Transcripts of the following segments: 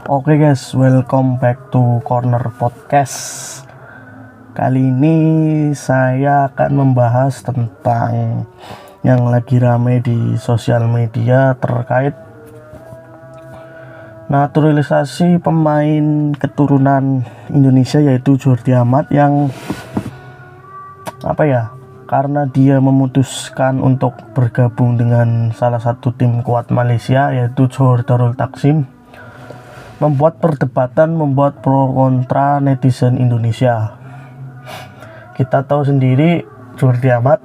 Oke guys, welcome back to Corner Podcast. Kali ini saya akan membahas tentang yang lagi rame di sosial media terkait naturalisasi pemain keturunan Indonesia, yaitu Jordi Amat yang karena dia memutuskan untuk bergabung dengan salah satu tim kuat Malaysia, yaitu Johor Darul Takzim, membuat perdebatan, membuat pro kontra netizen Indonesia. Kita tahu sendiri Jordi Amat,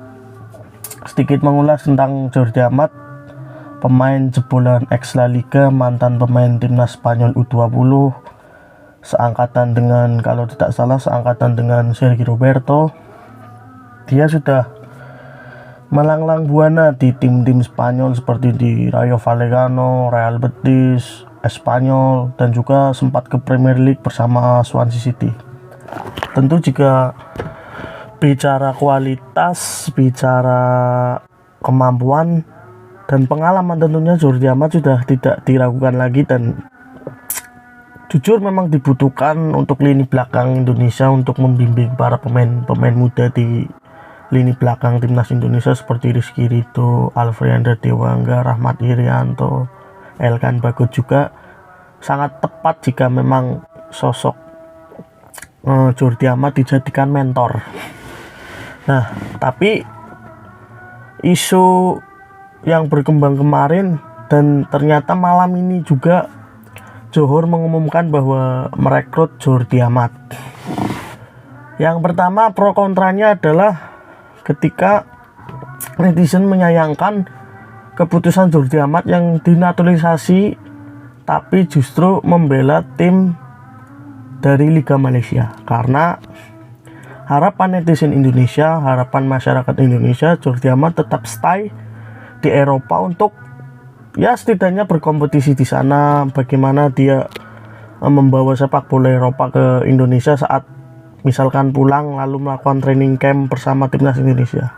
sedikit mengulas tentang Jordi Amat, pemain jebolan ex La Liga, mantan pemain timnas Spanyol U20, seangkatan dengan, kalau tidak salah, seangkatan dengan Sergio Roberto. Dia sudah melanglang buana di tim-tim Spanyol seperti di Rayo Vallecano, Real Betis, Espanyol, dan juga sempat ke Premier League bersama Swansea City. Tentu jika bicara kualitas, bicara kemampuan dan pengalaman, tentunya Jordi Amat sudah tidak diragukan lagi, dan jujur memang dibutuhkan untuk lini belakang Indonesia untuk membimbing para pemain muda di lini belakang timnas Indonesia seperti Rizky Ridho, Alfrianda Dewangga, Rahmat Irianto, Elkan Bagot. Juga sangat tepat jika memang sosok Jordi Amat dijadikan mentor. Nah, tapi isu yang berkembang kemarin, dan ternyata malam ini juga Johor mengumumkan bahwa merekrut Jordi Amat. Yang pertama, pro kontranya adalah ketika netizen menyayangkan keputusan Jordi Amat yang dinaturalisasi tapi justru membela tim dari Liga Malaysia, karena harapan netizen Indonesia, harapan masyarakat Indonesia, Jordi Amat tetap stay di Eropa untuk setidaknya berkompetisi di sana. Bagaimana dia membawa sepak bola Eropa ke Indonesia saat misalkan pulang lalu melakukan training camp bersama timnas Indonesia.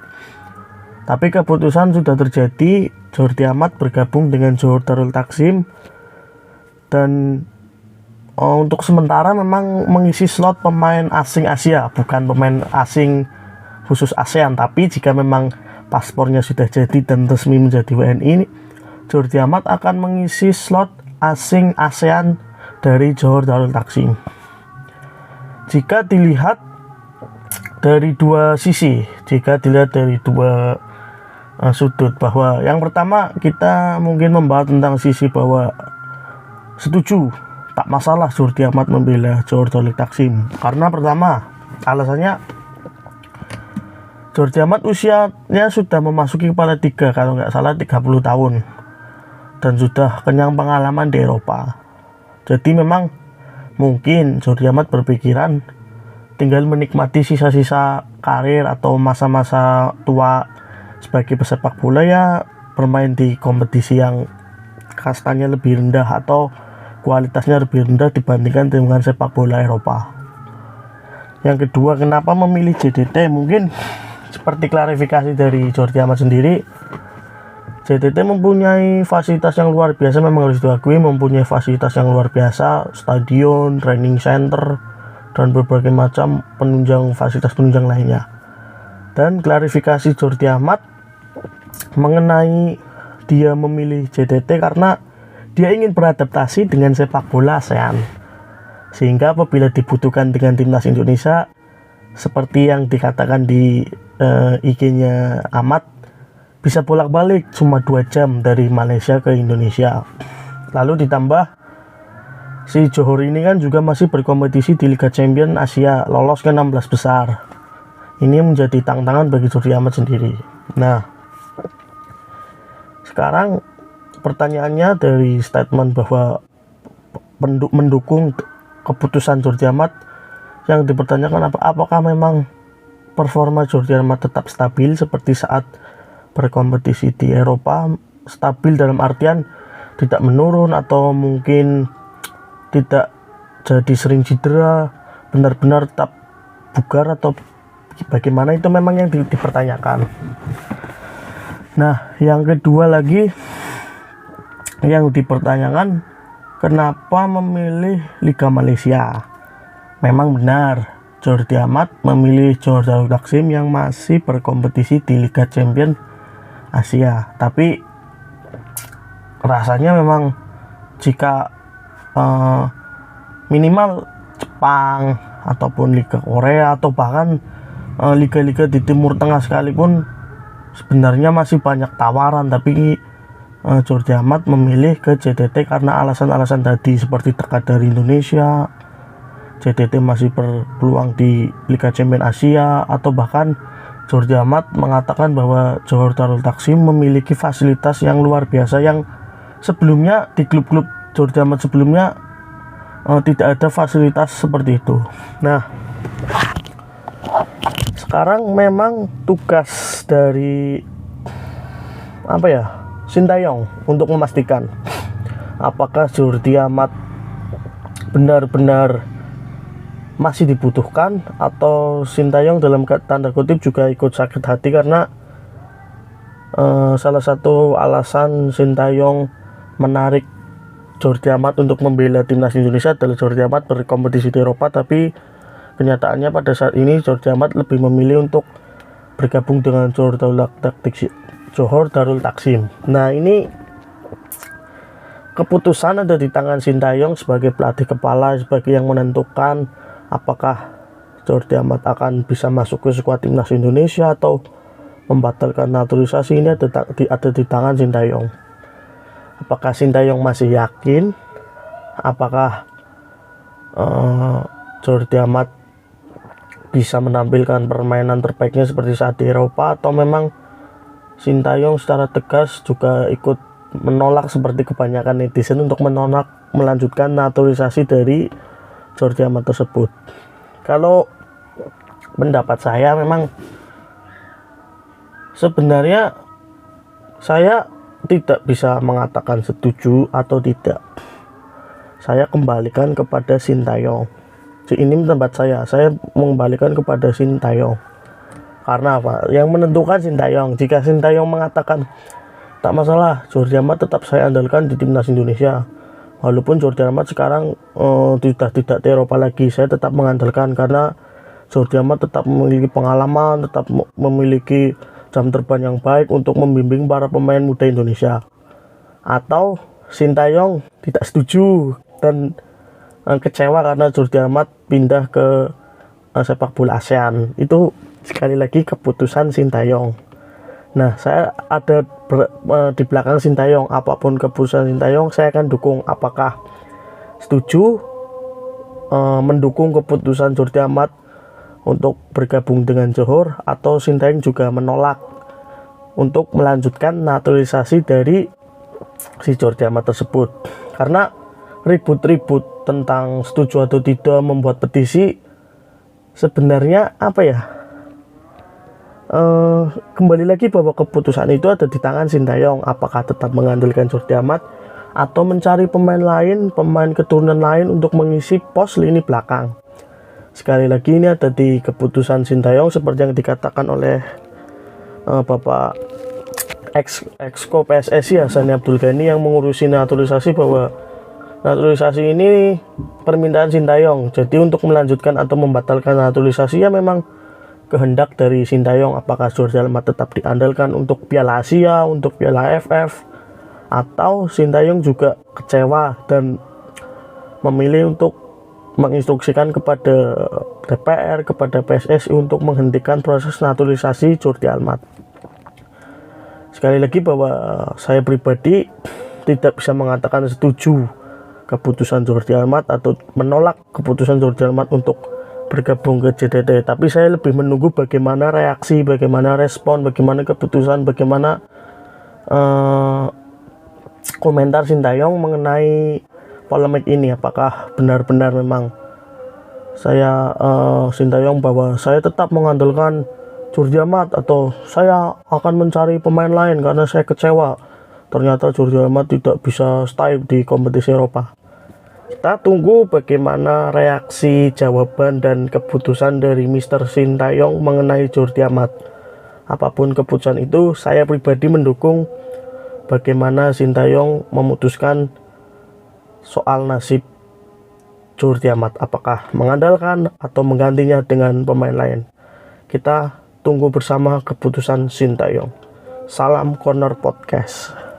Tapi keputusan sudah terjadi, Jordi Amat bergabung dengan Johor Darul Takzim, dan untuk sementara memang mengisi slot pemain asing Asia, bukan pemain asing khusus ASEAN. Tapi jika memang paspornya sudah jadi dan resmi menjadi WNI, Jordi Amat akan mengisi slot asing ASEAN dari Johor Darul Takzim. Jika dilihat dari dua sisi, jika dilihat dari dua sudut, bahwa yang pertama kita mungkin membahas tentang sisi bahwa setuju, tak masalah Jordi Amat membela Johor Darul Takzim. Karena pertama, alasannya Jordi Amat usianya sudah memasuki kepala 3, kalau nggak salah 30 tahun, dan sudah kenyang pengalaman di Eropa. Jadi memang mungkin Jordi Amat berpikiran tinggal menikmati sisa-sisa karir atau masa-masa tua sebagai pesepak bola, bermain di kompetisi yang kastanya lebih rendah atau kualitasnya lebih rendah dibandingkan dengan sepak bola Eropa. Yang kedua, kenapa memilih JDT? Mungkin seperti klarifikasi dari Jordi Amat sendiri, JDT mempunyai fasilitas yang luar biasa, memang harus diakui, mempunyai fasilitas yang luar biasa, stadion, training center, dan berbagai macam fasilitas penunjang lainnya. Dan klarifikasi Jordi Amat mengenai dia memilih JDT karena dia ingin beradaptasi dengan sepak bola ASEAN, sehingga apabila dibutuhkan dengan timnas Indonesia, seperti yang dikatakan di IG-nya Amat, bisa bolak-balik cuma 2 jam dari Malaysia ke Indonesia. Lalu ditambah si Johor ini kan juga masih berkompetisi di Liga Champion Asia, lolos ke 16 besar. Ini menjadi tantangan bagi Jordi Amat sendiri. Nah, sekarang pertanyaannya dari statement bahwa mendukung keputusan Jordi Amat, yang dipertanyakan apakah memang performa Jordi Amat tetap stabil seperti saat berkompetisi di Eropa. Stabil dalam artian tidak menurun atau mungkin tidak jadi sering cedera, benar-benar tetap bugar, atau bagaimana, itu memang yang dipertanyakan. Nah, yang kedua lagi yang dipertanyakan kenapa memilih Liga Malaysia? Memang benar, Jordi Amat memilih Johor Darul Takzim yang masih berkompetisi di Liga Champions Asia. Tapi rasanya memang jika minimal Jepang ataupun Liga Korea atau bahkan liga-liga di Timur Tengah sekalipun sebenarnya masih banyak tawaran, tapi Jordi Amat memilih ke JTT karena alasan-alasan tadi seperti dekat dari Indonesia, JTT masih berpeluang di Liga Champions Asia, atau bahkan Jordi Amat mengatakan bahwa Johor Darul Takzim memiliki fasilitas yang luar biasa yang sebelumnya di klub-klub Jordi Amat sebelumnya tidak ada fasilitas seperti itu. Nah, sekarang memang tugas dari Sintayong untuk memastikan apakah Jordi Amat benar-benar masih dibutuhkan atau Sintayong dalam tanda kutip juga ikut sakit hati karena salah satu alasan Sintayong menarik Jordi Amat untuk membela timnas Indonesia adalah Jordi Amat berkompetisi di Eropa, tapi kenyataannya pada saat ini Jordi Amat lebih memilih untuk bergabung dengan Johor Darul Takzim. Nah, ini keputusan ada di tangan Sintayong sebagai pelatih kepala, sebagai yang menentukan apakah Jordi Amat akan bisa masuk ke skuad timnas Indonesia atau membatalkan naturalisasi. Ini ada di tangan Sintayong. Apakah Sintayong masih yakin apakah Jordi Amat bisa menampilkan permainan terbaiknya seperti saat di Eropa, atau memang Sintayong secara tegas juga ikut menolak seperti kebanyakan netizen untuk menolak melanjutkan naturalisasi dari Jordi Amat tersebut. Kalau pendapat saya, memang sebenarnya saya tidak bisa mengatakan setuju atau tidak. Saya kembalikan kepada Sintayong. Ini pendapat saya mengembalikan kepada Sintayong. Karena apa? Yang menentukan Sintayong. Jika Sintayong mengatakan tak masalah, Jordi Amat tetap saya andalkan di timnas Indonesia. Walaupun Jordi Amat sekarang sudah tidak di Eropa lagi, saya tetap mengandalkan karena Jordi Amat tetap memiliki pengalaman, tetap memiliki jam terbang yang baik untuk membimbing para pemain muda Indonesia. Atau Sintayong tidak setuju dan kecewa karena Jordi Amat pindah ke sepak bola ASEAN. Itu sekali lagi keputusan Sintayong. Nah, saya ada di belakang Sintayong. Apapun keputusan Sintayong, saya akan dukung. Apakah setuju mendukung keputusan Jordi Amat untuk bergabung dengan Johor, atau Sintayong juga menolak untuk melanjutkan naturalisasi dari si Jordi Amat tersebut? Karena ribut-ribut tentang setuju atau tidak membuat petisi sebenarnya kembali lagi bahwa keputusan itu ada di tangan Sintayong. Apakah tetap mengandalkan Jordi Amat atau mencari pemain lain, pemain keturunan lain untuk mengisi pos lini belakang? Sekali lagi ini ada di keputusan Sintayong, seperti yang dikatakan oleh Bapak Exco PSSI Hassani Abdul Ghani yang mengurusi naturalisasi, bahwa naturalisasi ini permintaan Sintayong. Jadi untuk melanjutkan atau membatalkan naturalisasi ya memang kehendak dari Sintayong. Apakah Jordi Amat tetap diandalkan untuk Piala Asia, untuk Piala AFF, atau Sintayong juga kecewa dan memilih untuk menginstruksikan kepada DPR, kepada PSSI untuk menghentikan proses naturalisasi Jordi Amat. Sekali lagi bahwa saya pribadi tidak bisa mengatakan setuju keputusan Jordi Amat atau menolak keputusan Jordi Amat untuk bergabung ke JTT, tapi saya lebih menunggu bagaimana reaksi, bagaimana respon, bagaimana keputusan, bagaimana komentar Sintayong mengenai polemik ini. Apakah benar-benar memang saya Sintayong bahwa saya tetap mengandalkan Jordi Amat, atau saya akan mencari pemain lain karena saya kecewa ternyata Jordi Amat tidak bisa stay di kompetisi Eropa. Kita tunggu bagaimana reaksi, jawaban, dan keputusan dari Mr. Sintayong mengenai Jordi Amat. Apapun keputusan itu, saya pribadi mendukung bagaimana Sintayong memutuskan soal nasib Johor Tiamat, apakah mengandalkan atau menggantinya dengan pemain lain. Kita tunggu bersama keputusan Sintayong. Salam Corner Podcast.